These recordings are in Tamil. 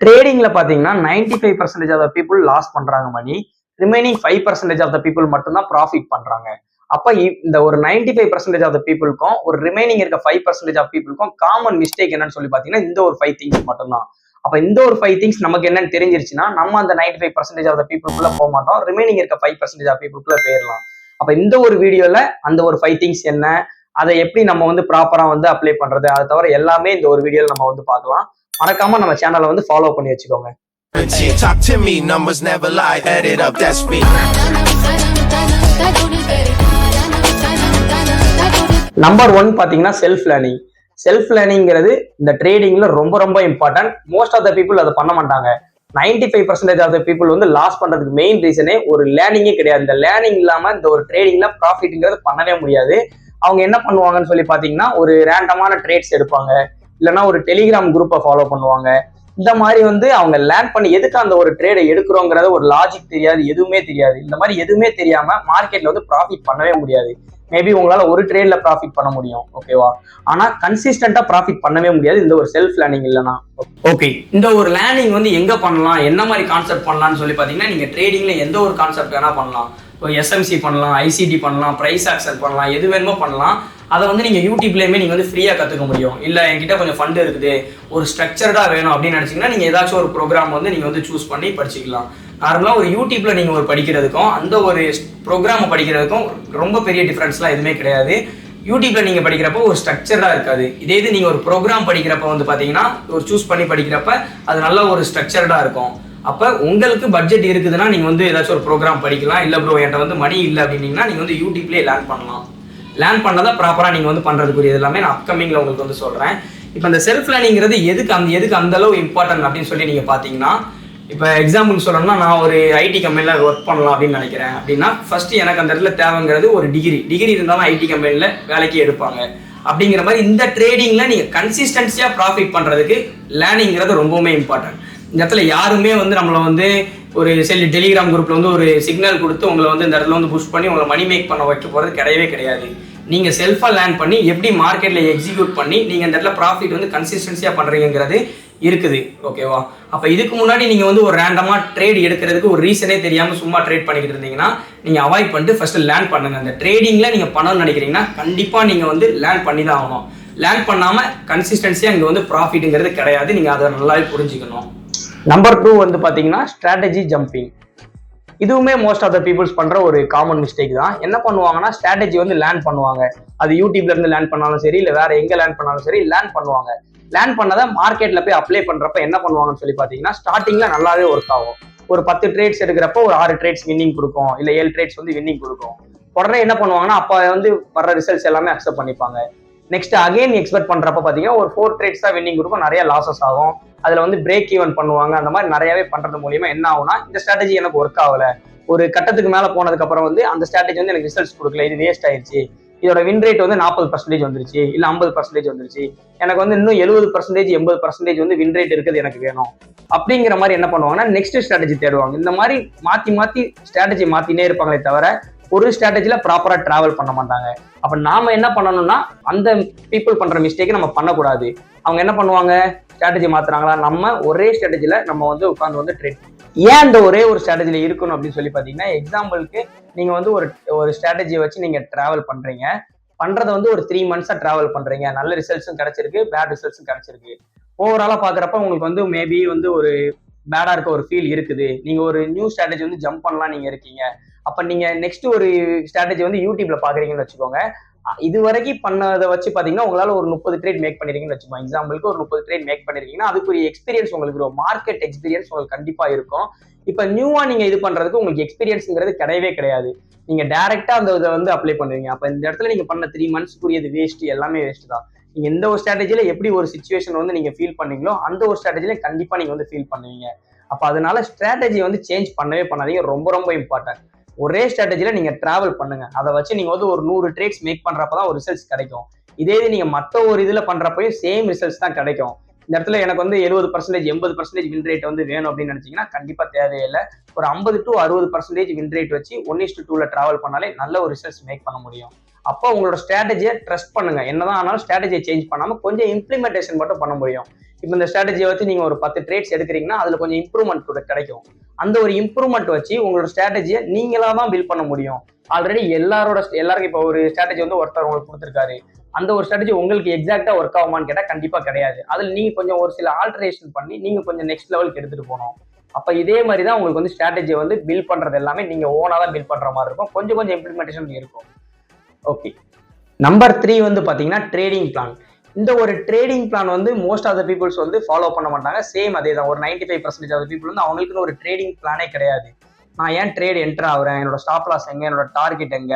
ட்ரேடிங்ல பாத்தீங்கன்னா 95% ஆஃப் த பீப்புள் லாஸ் பண்றாங்க மணி. ரிமைனிங் 5% ஆஃப் த பீப்புள் மட்டும் தான் ப்ராஃபிட் பண்றாங்க. அப்ப இந்த ஒரு 95% ஆஃப் த பீப்புளுக்கும் ஒரு ரிமைனிங் இருக்க 5% ஆஃப் பீப்புளுக்கும் காமன் மிஸ்டேக் என்னன்னு சொல்லி பாத்தீங்கன்னா இந்த ஒரு 5 திங்ஸ் மட்டும் தான். அப்ப இந்த ஒரு 5 திங்ஸ் நமக்கு என்னன்னு தெரிஞ்சிருச்சுன்னா நம்ம அந்த 95% ஆஃப் த பீப்புளுக்குள்ள போக மாட்டோம். ரிமைனிங் இருக்க 5% ஆஃப் பீப்புளுக்குள்ள போயிடலாம். அப்ப இந்த ஒரு வீடியோல அந்த ஒரு 5 திங்ஸ் என்ன, அதை எப்படி நம்ம வந்து ப்ராப்பரா வந்து அப்ளை பண்றது, அதை தவிர எல்லாமே இந்த ஒரு வீடியோல நம்ம வந்து பார்க்கலாம். மறக்காம நம்ம சேனலை வந்து ஃபாலோ பண்ணி வச்சுக்கோங்க. Talk to me, numbers never lie, add it up, that's me. Number 1 பாத்தீங்கன்னா செல்ஃப் லேர்னிங். செல்ஃப் லேர்னிங்கிறது இந்த ட்ரேடிங்ல ரொம்ப ரொம்ப important. Most of the people அதை பண்ண மாட்டாங்க. 95% ஆஃப் த பீப்புள் வந்து லாஸ் பண்றதுக்கு மெயின் ரீசனே ஒரு லேர்னிங்கே கிடையாது. இந்த லேர்னிங் இல்லாம இந்த ஒரு ட்ரேடிங்ல ப்ராஃபிட்ங்கிறது பண்ணவே முடியாது. அவங்க என்ன பண்ணுவாங்கன்னு சொல்லி பாத்தீங்கன்னா ஒரு ரேண்டமான ட்ரேட்ஸ் எடுப்பாங்க, இல்லைன்னா ஒரு டெலிகிராம் குரூப்பை ஃபாலோ பண்ணுவாங்க. இந்த மாதிரி வந்து அவங்க லேர்ன் பண்ணி எதுக்கு அந்த ஒரு ட்ரேடை எடுக்கிறோங்கிறத ஒரு லாஜிக் தெரியாது, எதுவுமே தெரியாது. இந்த மாதிரி எதுவுமே தெரியாம மார்க்கெட்ல வந்து ப்ராஃபிட் பண்ணவே முடியாது. மேபி உங்களால ஒரு ட்ரேட்ல ப்ராஃபிட் பண்ண முடியும், ஓகேவா? ஆனா கன்சிஸ்டன்டா ப்ராஃபிட் பண்ணவே முடியாது இந்த ஒரு செல்ஃப் லேர்னிங் இல்லைன்னா. ஓகே, இந்த ஒரு லேர்னிங் வந்து எங்க பண்ணலாம், என்ன மாதிரி கான்செப்ட் பண்ணலாம்னு சொல்லி பாத்தீங்கன்னா நீங்க ட்ரேடிங்ல எந்த ஒரு கான்செப்ட் வேணா பண்ணலாம். இப்போ எஸ்எம்சி பண்ணலாம், ஐசிடி பண்ணலாம், பிரைஸ் ஆக்சன் பண்ணலாம், எது வேணுமோ பண்ணலாம். அதை வந்து நீங்கள் யூடியூப்லேயுமே நீங்கள் வந்து ஃப்ரீயாக கற்றுக்க முடியும். இல்லை என்கிட்ட கொஞ்சம் ஃபண்டு இருக்குது, ஒரு ஸ்ட்ரக்சர்டாக வேணும் அப்படின்னு நினச்சிங்கன்னா நீங்கள் ஏதாச்சும் ஒரு ப்ரோக்ராம் வந்து நீங்கள் வந்து சூஸ் பண்ணி படிச்சுக்கலாம். நார்மலாக ஒரு யூடியூப்ல நீங்கள் ஒரு படிக்கிறதுக்கும் அந்த ஒரு ப்ரோக்ராமை படிக்கிறதுக்கும் ரொம்ப பெரிய டிஃப்ரென்ஸ்லாம் எதுவுமே கிடையாது. யூடியூப்ல நீங்கள் படிக்கிறப்போ ஒரு ஸ்ட்ரக்சர்டாக இருக்காது. இதே இது நீங்கள் ஒரு ப்ரோக்ராம் படிக்கிறப்ப வந்து பார்த்தீங்கன்னா ஒரு சூஸ் பண்ணி படிக்கிறப்ப அது நல்ல ஒரு ஸ்ட்ரக்சர்டாக இருக்கும். அப்போ உங்களுக்கு பட்ஜெட் இருக்குதுன்னா நீங்கள் வந்து ஏதாச்சும் ஒரு ப்ரோக்ராம் படிக்கலாம். இல்லை ப்ரோ என்கிட்ட வந்து மணி இல்லை அப்படின்னீங்கன்னா நீங்கள் வந்து யூடியூப்லேயே லேர்ன் பண்ணலாம். லேர்ன் பண்ணதான் ப்ராப்பராக நீங்கள் வந்து பண்ணுறதுக்குரிய எல்லாமே நான் அப்கமிங்கில் உங்களுக்கு வந்து சொல்கிறேன். இப்போ இந்த செல்ஃப் லேர்னிங்கிறது எதுக்கு அந்த அளவு இம்பார்ட்டன்ட் அப்படின்னு சொல்லி நீங்கள் பார்த்தீங்கன்னா, இப்போ எக்ஸாம்பிள் சொல்லணும்னா நான் ஒரு ஐடி கம்பெனியில் ஒர்க் பண்ணலாம் அப்படின்னு நினைக்கிறேன் அப்படின்னா ஃபர்ஸ்ட் எனக்கு அந்த இடத்துல தேவைங்கிறது ஒரு டிகிரி இருந்தாலும் ஐடி கம்பெனியில் வேலைக்கு எடுப்பாங்க. அப்படிங்கிற மாதிரி இந்த ட்ரேடிங்கில் நீங்கள் கன்சிஸ்டன்சியாக ப்ராஃபிட் பண்ணுறதுக்கு லேர்னிங்கிறது ரொம்பவுமே இம்பார்ட்டன்ட். இந்த இடத்துல யாருமே வந்து நம்மளை வந்து ஒரு டெலிகிராம் குரூப்ல வந்து ஒரு சிக்னல் கொடுத்து உங்களை வந்து இந்த இடத்துல வந்து புஷ் பண்ணி உங்களை மணி மேக் பண்ண வைக்க போகிறது கிடையவே கிடையாது. நீங்கள் செல்ஃபாக லேர்ன் பண்ணி எப்படி மார்க்கெட்டில் எக்ஸிக்யூட் பண்ணி நீங்கள் இந்த இடத்துல ப்ராஃபிட் வந்து கன்சிஸ்டன்சியாக பண்ணுறீங்கிறது இருக்குது, ஓகேவா? அப்போ இதுக்கு முன்னாடி நீங்கள் வந்து ஒரு ரேண்டமாக ட்ரேட் எடுக்கிறதுக்கு ஒரு ரீசனே தெரியாமல் சும்மா ட்ரேட் பண்ணிக்கிட்டு இருந்தீங்கன்னா நீங்கள் அவாய்ட் பண்ணிட்டு ஃபர்ஸ்ட் லேர்ன் பண்ணுங்க. அந்த ட்ரேடிங்கில் நீங்கள் பண்ணணும்னு நினைக்கிறீங்கன்னா கண்டிப்பாக நீங்கள் வந்து லேர்ன் பண்ணி தான் ஆகணும். லேர்ன் பண்ணாமல் கன்சிஸ்டன்சியாக இங்கே வந்து ப்ராஃபிட்டுங்கிறது கிடையாது. நீங்கள் அதை நல்லாவே புரிஞ்சுக்கணும். நம்பர் 2 வந்து பார்த்தீங்கன்னா ஸ்ட்ராட்டஜி ஜம்பிங். இதுவுமே மோஸ்ட் ஆஃப் த பீப்புள்ஸ் பண்ற ஒரு காமன் மிஸ்டேக் தான். என்ன பண்ணுவாங்கன்னா ஸ்ட்ராட்டஜி வந்து லேர்ன் பண்ணுவாங்க. அது யூடியூப்ல இருந்து லேர்ன் பண்ணாலும் சரி, இல்லை வேற எங்க லேர்ன் பண்ணாலும் சரி லேர்ன் பண்ணுவாங்க. லேர்ன் பண்ணதை மார்க்கெட்ல போய் அப்ளை பண்றப்ப என்ன பண்ணுவாங்கன்னு சொல்லி பார்த்தீங்கன்னா ஸ்டார்டிங்ல நல்லாவே ஒர்க் ஆகும். ஒரு 10 ட்ரேட்ஸ் எடுக்கிறப்போ ஒரு 6 ட்ரேட்ஸ் வின்னிங் கொடுக்கும், இல்லை 7 ட்ரேட்ஸ் வந்து வின்னிங் கொடுக்கும். உடனே என்ன பண்ணுவாங்கன்னா அப்போ வந்து வர்ற ரிசல்ட்ஸ் எல்லாமே அக்செப்ட் பண்ணிப்பாங்க. நெக்ஸ்ட் அகைன் எக்ஸ்பெக்ட் பண்றப்ப பார்த்தீங்கன்னா ஒரு 4 ட்ரேட்ஸ் தான் வின்னிங் கொடுக்கும், நிறைய லாசஸ் ஆகும். அதுல வந்து பிரேக் ஈவன் பண்ணுவாங்க. அந்த மாதிரி நிறையவே பண்றது மூலியமா என்ன ஆகும்னா இந்த ஸ்ட்ராட்டஜி எனக்கு ஒர்க் ஆகல, ஒரு கட்டத்துக்கு மேல போனதுக்கு அப்புறம் வந்து அந்த ஸ்ட்ராட்டஜி வந்து எனக்கு ரிசல்ட்ஸ் கொடுக்கல, இது வேஸ்ட் ஆயிடுச்சு, இதோட வின் ரேட் வந்து 40% வந்துருச்சு, இல்ல 50% வந்துருச்சு, எனக்கு வந்து இன்னும் 70% 80% வந்து வின் ரேட் இருக்குது, எனக்கு வேணும் அப்படிங்கிற மாதிரி என்ன பண்ணுவாங்கன்னா நெக்ஸ்ட் ஸ்ட்ராட்டஜி தேடுவாங்க. இந்த மாதிரி மாத்தி ஸ்ட்ராட்டஜி மாத்தினே இருப்பாங்களே தவிர ஒரு ஸ்ட்ராட்டஜில ப்ராப்பரா டிராவல் பண்ண மாட்டாங்க. அப்ப நாம என்ன பண்ணணும்னா அந்த பீப்புள் பண்ற மிஸ்டேக்கை நம்ம பண்ணக்கூடாது. அவங்க என்ன பண்ணுவாங்க, ஸ்ட்ராட்டஜி மாத்துறாங்களா, நம்ம ஒரே ஸ்ட்ராட்டஜில நம்ம வந்து உட்காந்து வந்து ட்ரேட். ஏன் அந்த ஒரே ஒரு ஸ்ட்ராட்டஜில இருக்கணும் அப்படின்னு சொல்லி பாத்தீங்கன்னா, எக்ஸாம்பிளுக்கு நீங்க வந்து ஒரு ஸ்ட்ராட்டஜியை வச்சு நீங்க டிராவல் பண்றதை வந்து ஒரு 3 months டிராவல் பண்றீங்க, நல்ல ரிசல்ட்ஸும் கிடைச்சிருக்கு, பேட் ரிசல்ட்ஸும் கிடைச்சிருக்கு. ஓவராலா பாக்குறப்ப உங்களுக்கு வந்து மேபி வந்து ஒரு பேடா இருக்க ஒரு ஃபீல் இருக்குது. நீங்க ஒரு நியூ ஸ்ட்ராட்டஜி வந்து ஜம்ப் பண்ணலாம் நீங்க இருக்கீங்க. அப்ப நீங்க நெக்ஸ்ட் ஒரு ஸ்ட்ராட்டஜி வந்து யூடியூப்ல பாக்குறீங்கன்னு வச்சுக்கோங்க. இது வரைக்கும் பண்ணதை வச்சு பாத்தீங்கன்னா உங்களால ஒரு 30 ட்ரேட் மேக் பண்ணிருக்கீங்கன்னு வச்சுக்கோங்க. எக்ஸாம்பிளுக்கு ஒரு 30 ட்ரேட் மேக் பண்ணிருக்கீங்கன்னா அதுக்குரிய எக்ஸ்பீரியன்ஸ் உங்களுக்கு இருக்கும், மார்க்கெட் எக்ஸ்பீரியன்ஸ் உங்களுக்கு கண்டிப்பா இருக்கும். இப்ப நியூவா நீங்க இது பண்றதுக்கு உங்களுக்கு எக்ஸ்பீரியன்ஸ்ங்கிறது கிடையவே கிடையாது. நீங்க டைரக்டா அந்த இதை வந்து அப்ளை பண்ணுவீங்க. அப்ப இந்த இடத்துல நீங்க பண்ண 3 monthsக்குரியது வேஸ்ட், எல்லாமே வேஸ்ட் தான். நீங்க எந்த ஒரு ஸ்ட்ராட்டஜில எப்படி ஒரு சிச்சுவேஷன் வந்து நீங்க ஃபீல் பண்ணீங்களோ அந்த ஒரு ஸ்ட்ராட்டஜில கண்டிப்பா நீங்க வந்து ஃபீல் பண்ணுவீங்க. அப்ப அதனால ஸ்ட்ராட்டஜி வந்து சேஞ்ச் பண்ணவே பண்ணாதீங்க, ரொம்ப ரொம்ப இம்பார்ட்டன்ட். ஒரே ஸ்ட்ராட்டஜில நீங்க டிராவல் பண்ணுங்க. அதை வச்சு நீங்க வந்து ஒரு 100 ட்ரேட்ஸ் மேக் பண்றப்பதான் ஒரு ரிசல்ட்ஸ் கிடைக்கும். இதே இது நீங்க மற்ற ஒரு இதுல பண்றப்பயும் சேம் ரிசல்ட்ஸ் தான் கிடைக்கும். இந்த இடத்துல எனக்கு வந்து 70% 80% வின் ரேட் வந்து வேணும் அப்படின்னு நினைச்சீங்கன்னா கண்டிப்பா தேவையில்லை. ஒரு 50 to 60% வின் ரேட் வச்சு 1:2ல டிராவல் பண்ணாலே நல்ல ஒரு ரிசல்ட்ஸ் மேக் பண்ண முடியும். அப்போ உங்களோட ஸ்ட்ராட்டஜியை ட்ரஸ்ட் பண்ணுங்க. என்னதான் ஆனாலும் ஸ்ட்ராட்டஜியை சேஞ்ச் பண்ணாம கொஞ்சம் இம்ப்ளிமெண்டேஷன் மட்டும் பண்ண முடியும். இப்போ இந்த ஸ்ட்ராட்டஜியை வச்சு நீங்க ஒரு 10 ட்ரேட்ஸ் எடுக்கிறீங்கன்னா அதுல கொஞ்சம் இம்ப்ரூவ்மெண்ட் கிடைக்கும். அந்த ஒரு இம்ப்ரூவ்மெண்ட் வச்சு உங்களோட ஸ்ட்ராட்டஜியை நீங்களா தான் பில்ட் பண்ண முடியும். ஆல்ரெடி எல்லாருக்கும் இப்போ ஒரு ஸ்ட்ராட்டஜி வந்து ஒருத்தர் உங்களுக்கு கொடுத்துருக்காரு, அந்த ஒரு ஸ்ட்ராட்டஜி உங்களுக்கு எக்ஸாக்டா ஒர்க் ஆகுமான்னு கேட்டா கண்டிப்பா கிடையாது. அதுல நீங்க கொஞ்சம் ஒரு சில ஆல்டரேஷன் பண்ணி நீங்க கொஞ்சம் நெக்ஸ்ட் லெவலுக்கு எடுத்துட்டு போகணும். அப்ப இதே மாதிரி தான் உங்களுக்கு வந்து ஸ்ட்ராட்டஜியை வந்து பில்ட் பண்றது எல்லாமே நீங்க ஓனா தான் பில்ட் பண்ற மாதிரி இருக்கும். கொஞ்சம் கொஞ்சம் இம்ப்ளிமெண்டேஷன் இருக்கும். ஓகே. நம்பர் 3 வந்து பாத்தீங்கன்னா ட்ரேடிங் பிளான். இந்த ஒரு ட்ரேடிங் பிளான் வந்து மோஸ்ட் ஆஃப் த பீப்புள்ஸ் வந்து ஃபாலோ பண்ண மாட்டாங்க. சேம் அதே தான். ஒரு 95% ஆஃப் த பீப்புள் வந்து அவங்களுக்குன்னு ஒரு ட்ரேடிங் பிளானே கிடையாது. நான் ஏன் ட்ரேட் என்டர் ஆகுறேன், என்னோட ஸ்டாப் லாஸ் எங்க, என்னோட டார்கெட் எங்க,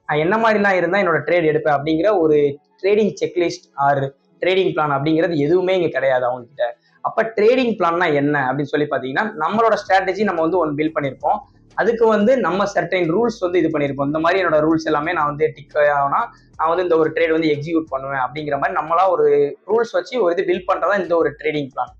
நான் என்ன மாதிரிலாம் இருந்தா என்னோட ட்ரேட் எடுப்பேன் அப்படிங்கிற ஒரு trading checklist or trading plan அப்படிங்கிறது எதுவுமே இங்க கிடையாது அவங்க கிட்ட. அப்ப ட்ரேடிங் பிளான்னா என்ன அப்படின்னு சொல்லி பாத்தீங்கன்னா, நம்மளோட ஸ்ட்ராட்டஜி நம்ம வந்து ஒன்று பில்ட் பண்ணிருப்போம். அதுக்கு வந்து நம்ம சர்டைன் ரூல்ஸ் வந்து இது பண்ணிருப்போம். இந்த மாதிரி என்னோட ரூல்ஸ் எல்லாமே நான் வந்து டிக் ஆகுனா நான் வந்து இந்த ஒரு ட்ரேட் வந்து எக்ஸிக்யூட் பண்ணுவேன் அப்படிங்கிற மாதிரி நம்மளா ஒரு ரூல்ஸ் வச்சு ஒரு இது பில்ட் பண்றதா இந்த ஒரு ட்ரேடிங் பிளான்.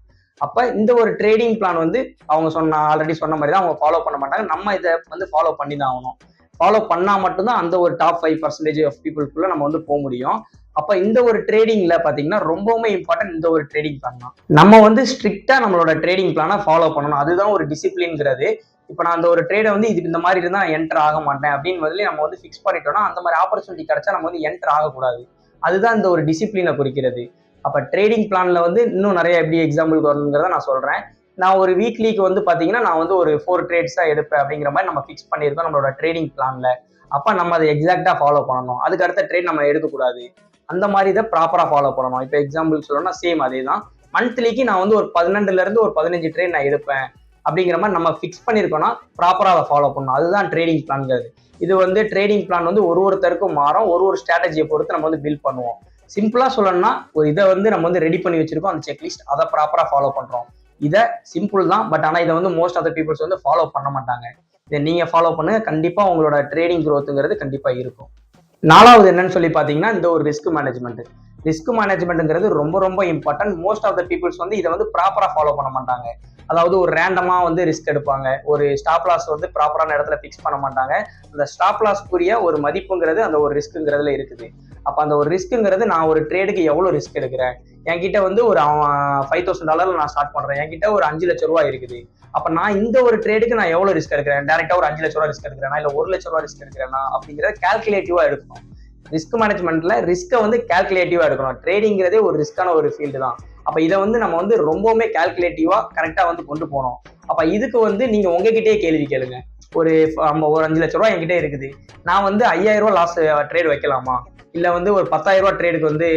அப்ப இந்த ஒரு ட்ரேடிங் பிளான் வந்து அவங்க ஆல்ரெடி சொன்ன மாதிரி தான் அவங்க ஃபாலோ பண்ண மாட்டாங்க. நம்ம இதை வந்து ஃபாலோ பண்ணி தான் ஆகணும். ஃபாலோ பண்ணா மட்டும்தான் அந்த ஒரு டாப் 5% ஆஃப் பீப்புளுக்குள்ள நம்ம வந்து போக முடியும். அப்ப இந்த ஒரு ட்ரேடிங்ல பாத்தீங்கன்னா ரொம்பவுமே இம்பார்ட்டன்ட் இந்த ஒரு ட்ரேடிங் பிளான் தான். நம்ம வந்து ஸ்ட்ரிக்டா நம்மளோட ட்ரேடிங் பிளானை ஃபாலோ பண்ணணும். அதுதான் ஒரு டிசிப்ளின்ங்கிறது. இப்போ நான் அந்த ஒரு ட்ரேடை வந்து இதுக்கு இந்த மாதிரி இருந்தால் நான் என்டர் ஆக மாட்டேன் அப்படின்னு முதல்ல நம்ம வந்து ஃபிக்ஸ் பண்ணிட்டோம்னா அந்த மாதிரி ஆப்பர்ச்சுனிட்டி கிடைச்சா நம்ம வந்து என்டர் ஆகக்கூடாது. அதுதான் இந்த ஒரு டிசிப்ளினை குறிக்கிறது. அப்போ ட்ரேடிங் பிளான்ல வந்து இன்னும் நிறைய எப்படி எக்ஸாம்பிளுக்கு வரணுங்கிறத நான் சொல்றேன். நான் ஒரு வீக்லிக்கு வந்து பாத்தீங்கன்னா நான் வந்து ஒரு 4 ட்ரேட்ஸா எடுப்பேன் அப்படிங்கிற மாதிரி நம்ம ஃபிக்ஸ் பண்ணியிருக்கோம் நம்மளோட ட்ரேடிங் பிளான்ல. அப்ப நம்ம அதை எக்ஸாக்டா ஃபாலோ பண்ணணும். அதுக்கு அடுத்த ட்ரேட் நம்ம எடுக்கக்கூடாது. அந்த மாதிரி இதை ப்ராப்பரா ஃபாலோ பண்ணணும். இப்போ எக்ஸாம்பிள் சொல்லணும்னா சேம் அதே தான். மந்த்லிக்கு நான் வந்து ஒரு 12ல இருந்து ஒரு 15 ட்ரேட் நான் எடுப்பேன் அப்படிங்கிற மாதிரி நம்ம ஃபிக்ஸ் பண்ணியிருக்கோம்னா ப்ராப்பரா அதை ஃபாலோ பண்ணணும். அதுதான் ட்ரேடிங் பிளான்ங்கிறது. இது வந்து ட்ரேடிங் பிளான் வந்து ஒருத்தருக்கும் மாறும். ஒரு ஸ்ட்ராட்டஜியை பொறுத்து நம்ம வந்து பில்ட் பண்ணுவோம். சிம்பிளா சொல்லணும்னா ஒரு இதை வந்து நம்ம வந்து ரெடி பண்ணி வச்சிருக்கோம் அந்த செக்லிஸ்ட், அதை ப்ராப்பரா ஃபாலோ பண்றோம். இதை சிம்பிள் தான். பட் ஆனால் இதை வந்து மோஸ்ட் ஆஃப் த பீப்புள்ஸ் வந்து ஃபாலோ பண்ண மாட்டாங்க. இதை நீங்க ஃபாலோ பண்ணுங்க, கண்டிப்பா உங்களோட ட்ரேடிங் க்ரோத்துங்கிறது கண்டிப்பா இருக்கும். 4வது என்னன்னு சொல்லி பாத்தீங்கன்னா இந்த ஒரு ரிஸ்க் மேனேஜ்மெண்ட். ரிஸ்க் மேனேஜ்மெண்ட்ங்கிறது ரொம்ப ரொம்ப important. Most of the peoples வந்து இதை வந்து ப்ராப்பரா ஃபாலோ பண்ண மாட்டாங்க. அதாவது ஒரு ரேண்டமா வந்து ரிஸ்க் எடுப்பாங்க. ஒரு ஸ்டாப் லாஸ் வந்து ப்ராப்பரான இடத்துல ஃபிக்ஸ் பண்ண மாட்டாங்க. அந்த ஸ்டாப் லாஸ்க்குரிய ஒரு மதிப்புங்கிறது அந்த ஒரு ரிஸ்க்குங்கிறதுல இருக்குது. அப்ப அந்த ஒரு ரிஸ்க்குங்கிறது நான் ஒரு ட்ரேடுக்கு எவ்வளவு ரிஸ்க் எடுக்கிறேன். என்கிட்ட வந்து ஒரு $5,000 நான் ஸ்டார்ட் பண்றேன். என்கிட்ட ஒரு 5 லட்சம் ரூபாய் இருக்குது. அப்ப நான் இந்த ஒரு ட்ரேடுக்கு நான் எவ்வளவு ரிஸ்க் எடுக்கிறேன், டைரக்டா ஒரு 5 லட்சம் ரூபாய் ரிஸ்க் எடுக்கிறேனா இல்ல 1 லட்சம் ரூபாய் ரிஸ்க் எடுக்கிறேனா அப்படிங்கறத கால்குலேட்டிவா எடுக்கணும். ரிஸ்க் மேனேஜ்மெண்ட்ல ரிஸ்க்கை வந்து கால்குலேட்டிவா எடுக்கணும். ட்ரேடிங்கிறதே ஒரு ரிஸ்கான ஒரு ஃபீல்டு தான். அப்ப இதை வந்து நம்ம வந்து ரொம்பவுமே கால்குலேட்டிவா கரெக்டா வந்து கொண்டு போனோம். அப்ப இதுக்கு வந்து நீங்க உங்ககிட்டயே கேள்வி கேளுங்க. ஒரு 5 லட்சம் ரூபாய் என்கிட்ட இருக்குது, நான் வந்து 5,000 ரூபாய் லாஸ் ட்ரேட் வைக்கலாமா, இல்ல வந்து ஒரு 10,000 ரூபாய் ட்ரேடுக்கு வந்து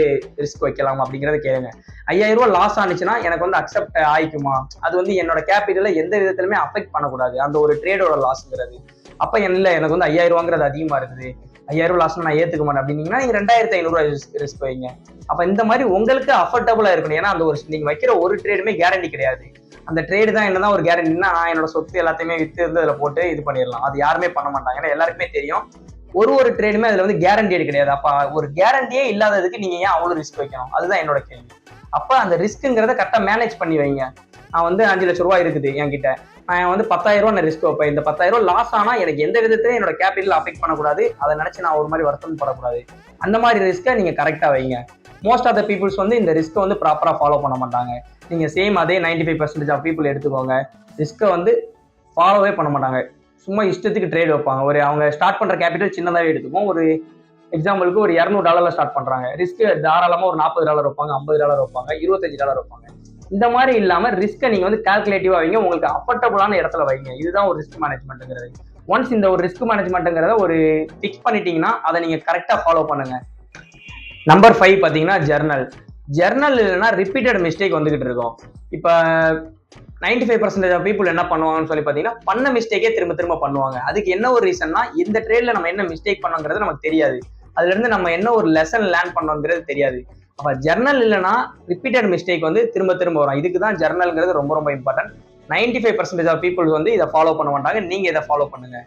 ரிஸ்க் வைக்கலாமா அப்படிங்கறத கேளுங்க. 5,000 ரூபாய் லாஸ் ஆனிச்சுன்னா எனக்கு வந்து அக்செப்ட் ஆயிக்குமா, அது வந்து என்னோட கேபிட்டல எந்த விதத்திலுமே அஃபெக்ட் பண்ணக்கூடாது அந்த ஒரு ட்ரேடோட லாஸ்ங்கிறது. அப்ப இல்ல எனக்கு வந்து 5,000 ரூபாங்கிறது அதிகமா இருக்குது, 5,000 ரூபாய் லாஸ் நான் ஏத்துக்க மாட்டேன் அப்படின்னீங்கன்னா நீங்க 2,500 ரூபாய் ரிஸ்க் வைங்க. அப்ப இந்த மாதிரி உங்களுக்கு அஃபர்டபுளா இருக்கணும். ஏன்னா அந்த ஒரு நீங்க வைக்கிற ஒரு ட்ரேடுமே கேரண்டி கிடையாது. அந்த ட்ரேடு தான் என்னதான் ஒரு கேரண்டினா நான் என்னோட சொத்து எல்லாத்தையுமே வித்து இருந்து அதுல போட்டு இது பண்ணிடலாம். அது யாருமே பண்ண மாட்டாங்க. ஏன்னா எல்லாருக்குமே தெரியும் ஒரு ட்ரேடுமே அதுல வந்து கேரண்டியட் கிடையாது. அப்ப ஒரு கேரண்டியே இல்லாததுக்கு நீங்க ஏன் அவ்வளவு ரிஸ்க் வைக்கணும், அதுதான் என்னோட கேள்வி. அப்ப அந்த ரிஸ்க்குங்கிறத கரெக்டா மேனேஜ் பண்ணி வைங்க. நான் வந்து 5 லட்சம் ரூபாய் இருக்குது என்கிட்ட, நான் வந்து 10,000 ரூபாய் நான் ரிஸ்க் வைப்பேன். இந்த 10,000 ரூபாய் லாஸ் ஆனா எனக்கு எந்த விதத்திலும் என்னோட கேபிட்டல் அஃபெக்ட் பண்ணக்கூடாது. அதை நினைச்சு நான் ஒரு மாதிரி வருத்தம் படக்கூடாது. அந்த மாதிரி ரிஸ்க்கை நீங்க கரெக்டா வைங்க. மோஸ்ட் ஆஃப் த பீப்புள்ஸ் வந்து இந்த ரிஸ்க்கை வந்து ப்ராப்பரா ஃபாலோ பண்ண மாட்டாங்க. நீங்க சேம் அதே 95% ஆஃப் பீப்புள் எடுத்துக்கோங்க, ரிஸ்க்கை வந்து ஃபாலோவே பண்ண மாட்டாங்க. சும்மா இஷ்டத்துக்கு ட்ரேட் வைப்பாங்க. ஒரு அவங்க ஸ்டார்ட் பண்ற கேபிட்டல் சின்னதாவே எடுத்துக்கும். ஒரு எக்ஸாம்பிளுக்கு ஒரு $200 ஸ்டார்ட் பண்றாங்க, ரிஸ்க் தாராளமா ஒரு $40 வைப்பாங்க, $50 வைப்பாங்க, $25 வைப்பாங்க. இந்த மாதிரி இல்லாம ரிஸ்க்கை நீங்க வந்து கால்குலேட்டிவா வைங்க, உங்களுக்கு அஃபர்டபுளான இடத்துல வைங்க. இதுதான் ஒரு ரிஸ்க் மேனேஜ்மெண்ட்ங்கிறது. ஒன்ஸ் இந்த ஒரு ரிஸ்க் மேனேஜ்மெண்ட்ங்கிறத ஒரு ஃபிக்ஸ் பண்ணிட்டீங்கன்னா அதை நீங்க கரெக்டா ஃபாலோ பண்ணுங்க. நம்பர் 5 பாத்தீங்கன்னா ஜர்னல் இல்லைன்னா ரிப்பீட்டட் மிஸ்டேக் வந்துகிட்டு இருக்கும். இப்ப 95% ஆஃப் பீப்புள் என்ன பண்ணுவாங்கன்னு சொல்லி பாத்தீங்கன்னா பண்ண மிஸ்டேக்கே திரும்ப திரும்ப பண்ணுவாங்க. அதுக்கு என்ன ஒரு ரீசன்னா இந்த ட்ரேட்ல நம்ம என்ன மிஸ்டேக் பண்ணோங்கிறது நமக்கு தெரியாது. அதுல இருந்து நம்ம என்ன ஒரு லெசன் லேர்ன் பண்ணோங்கிறது தெரியாது. அப்ப ஜர்னல் இல்லைன்னா ரிப்பீட்டட் மிஸ்டேக் வந்து திரும்ப திரும்ப வரும். இதுக்கு தான் ஜர்னல்ங்கிறது ரொம்ப ரொம்ப இம்பார்ட்டன்ட். 95% ஆஃப் பீப்புள் வந்து இதை ஃபாலோ பண்ண மாட்டாங்க. நீங்க இதை ஃபாலோ பண்ணுங்க.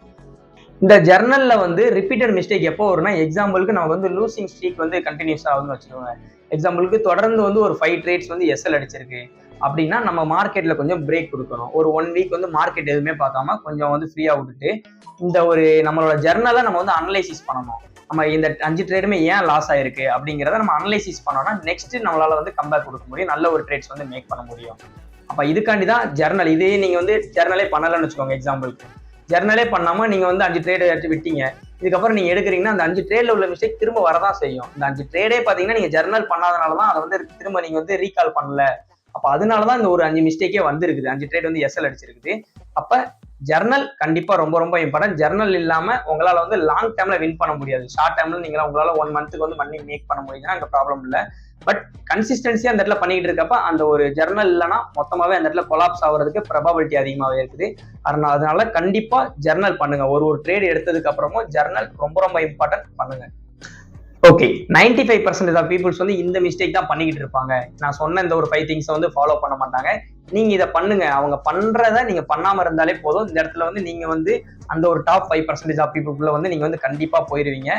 இந்த ஜர்னல்ல வந்து ரிப்பீட்டட் மிஸ்டேக் எப்போ வரும்னா, எக்ஸாம்பிளுக்கு நமக்கு வந்து லூசிங் ஸ்ட்ரீக் வந்து கண்டினியூஸ் ஆகுதுன்னு வச்சுக்கோங்க. எக்ஸாம்பிளுக்கு தொடர்ந்து வந்து ஒரு 5 ட்ரேட்ஸ் வந்து எஸ்எல் அடிச்சிருக்கு அப்படின்னா நம்ம மார்க்கெட்ல கொஞ்சம் பிரேக் கொடுக்கணும். ஒரு 1 வீக் வந்து மார்க்கெட் எதுவுமே பார்க்காம கொஞ்சம் வந்து ஃப்ரீயா விட்டுட்டு இந்த ஒரு நம்மளோட ஜர்னலை நம்ம வந்து அனலைசிஸ் பண்ணணும். நம்ம இந்த 5 ட்ரேடுமே ஏன் லாஸ் ஆயிருக்கு அப்படிங்கிறத நம்ம அனலைசிஸ் பண்ணோம்னா நெக்ஸ்ட் நம்மளால வந்து கம்பேக் கொடுக்க முடியும், நல்ல ஒரு ட்ரேட்ஸ் வந்து மேக் பண்ண முடியும். அப்ப இதுக்காண்டி தான் ஜர்னல். இதே நீங்க வந்து ஜர்னலே பண்ணலன்னு வச்சுக்கோங்க, எக்ஸாம்பிளுக்கு ஜர்னலே பண்ணாம நீங்க வந்து 5 ட்ரேட் எடுத்து விட்டீங்க, இதுக்கப்புறம் நீங்க எடுக்கிறீங்கன்னா அந்த 5 ட்ரேட்ல உள்ள மிஸ்டேக் திரும்ப வரதான் செய்யும். இந்த 5 ட்ரேடே பாத்தீங்கன்னா நீங்க ஜர்னல் பண்ணாதனாலதான் அதை வந்து திரும்ப நீங்க வந்து ரீகால் பண்ணல. அப்ப அதனாலதான் இந்த ஒரு 5 மிஸ்டேக்கே வந்திருக்குது, 5 ட்ரேட் வந்து எஸ்எல் அடிச்சிருக்குது. அப்ப ஜர்னல் கண்டிப்பா ரொம்ப ரொம்ப இம்பார்ட்டன்ட். ஜர்னல் இல்லாம உங்களால வந்து லாங் டேர்ம்ல வின் பண்ண முடியாது. ஷார்ட் டேர்ம்ல நீங்க உங்களால 1 மந்த்துக்கு வந்து மணி மேக் பண்ண முடியுதுன்னா அங்க ப்ராப்ளம் இல்ல. பட் கன்சிஸ்டன்சியா அந்த இடத்துல பண்ணிக்கிட்டு இருக்கப்ப அந்த ஒரு ஜர்னல் இல்லைன்னா மொத்தமாவே அந்த இடத்துல கொலாப்ஸ் ஆகுறதுக்கு ப்ராபபிலிட்டி அதிகமாகவே இருக்குது. அதனால கண்டிப்பா ஜர்னல் பண்ணுங்க. ஒரு ட்ரேட் எடுத்ததுக்கு அப்புறமும் ஜர்னல் ரொம்ப ரொம்ப இம்பார்ட்டன்ட், பண்ணுங்க. ஓகே, 95% ஆஃப் பீப்புள்ஸ் வந்து இந்த மிஸ்டேக் தான் பண்ணிக்கிட்டு இருப்பாங்க. நான் சொன்ன இந்த ஒரு 5 திங்ஸை வந்து ஃபாலோ பண்ண மாட்டாங்க. நீங்க இதை பண்ணுங்க. அவங்க பண்றத நீங்க பண்ணாம இருந்தாலே போதும். இந்த இடத்துல வந்து நீங்க வந்து அந்த ஒரு டாப் 5% ஆஃப் பீப்புள்குள்ள வந்து நீங்க வந்து கண்டிப்பா போயிருவீங்க.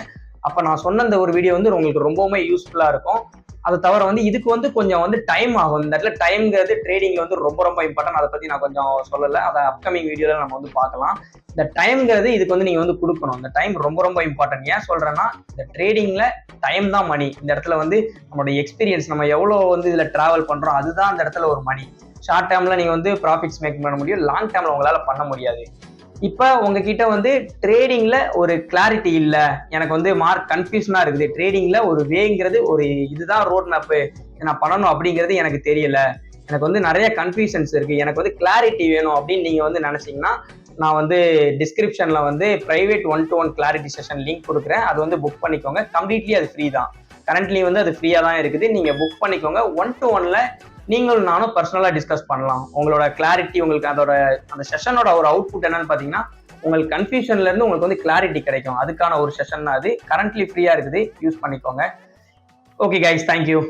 அப்ப நான் சொன்ன இந்த ஒரு வீடியோ வந்து உங்களுக்கு ரொம்பவுமே யூஸ்ஃபுல்லா இருக்கும். அதை தவிர வந்து இதுக்கு வந்து கொஞ்சம் வந்து டைம் ஆகும். இந்த இடத்துல டைம்ங்கிறது ட்ரேடிங்ல வந்து ரொம்ப ரொம்ப இம்பார்ட்டன்ட். அதை பத்தி நான் கொஞ்சம் சொல்லலை, அதை அப்கமிங் வீடியோல நம்ம வந்து பார்க்கலாம். இந்த டைம்ங்கிறது இதுக்கு வந்து நீங்க வந்து கொடுக்கணும். இந்த டைம் ரொம்ப ரொம்ப இம்பார்ட்டன்ட். ஏன் சொல்றேன்னா இந்த ட்ரேடிங்ல டைம் தான் மணி. இந்த இடத்துல வந்து நம்மளுடைய எக்ஸ்பீரியன்ஸ், நம்ம எவ்வளவு வந்து இதுல டிராவல் பண்றோம், அதுதான் அந்த இடத்துல ஒரு மணி. ஷார்ட் டேர்ம்ல நீங்க வந்து ப்ராஃபிட்ஸ் மேக் பண்ண முடியும், லாங் டேர்ம்ல உங்களால பண்ண முடியாது. இப்ப உங்ககிட்ட வந்து ட்ரேடிங்ல ஒரு கிளாரிட்டி இல்ல, எனக்கு வந்து மார்க் கன்ஃபியூஷனா இருக்குது, ட்ரேடிங்ல ஒரு வேங்கிறது ஒரு இதுதான் ரோட் மேப், நான் பண்ணணும் அப்படிங்கிறது எனக்கு தெரியல, எனக்கு வந்து நிறைய கன்ஃபியூஷன்ஸ் இருக்கு, எனக்கு வந்து கிளாரிட்டி வேணும் அப்படின்னு நீங்க வந்து நினைச்சீங்கன்னா நான் வந்து டிஸ்கிரிப்ஷன்ல வந்து private 1-to-1 clarity session link கொடுக்குறேன். அது வந்து புக் பண்ணிக்கோங்க. கம்ப்ளீட்லி அது ஃப்ரீ தான். கரண்ட்லி வந்து அது ஃப்ரீயா தான் இருக்குது. நீங்க புக் பண்ணிக்கோங்க. 1-to-1ல நீங்களும் நானும் பர்சனலா டிஸ்கஸ் பண்ணலாம். உங்களோட கிளாரிட்டி, உங்களுக்கு அதோட அந்த செஷனோட ஒரு அவுட்புட் என்னன்னு பாத்தீங்கன்னா உங்களுக்கு கன்ஃபியூஷன்ல இருந்து உங்களுக்கு வந்து கிளாரிட்டி கிடைக்கும். அதுக்கான ஒரு செஷன் அது கரண்ட்லி ஃப்ரீயா இருக்குது, யூஸ் பண்ணிக்கோங்க. Okay guys, thank you.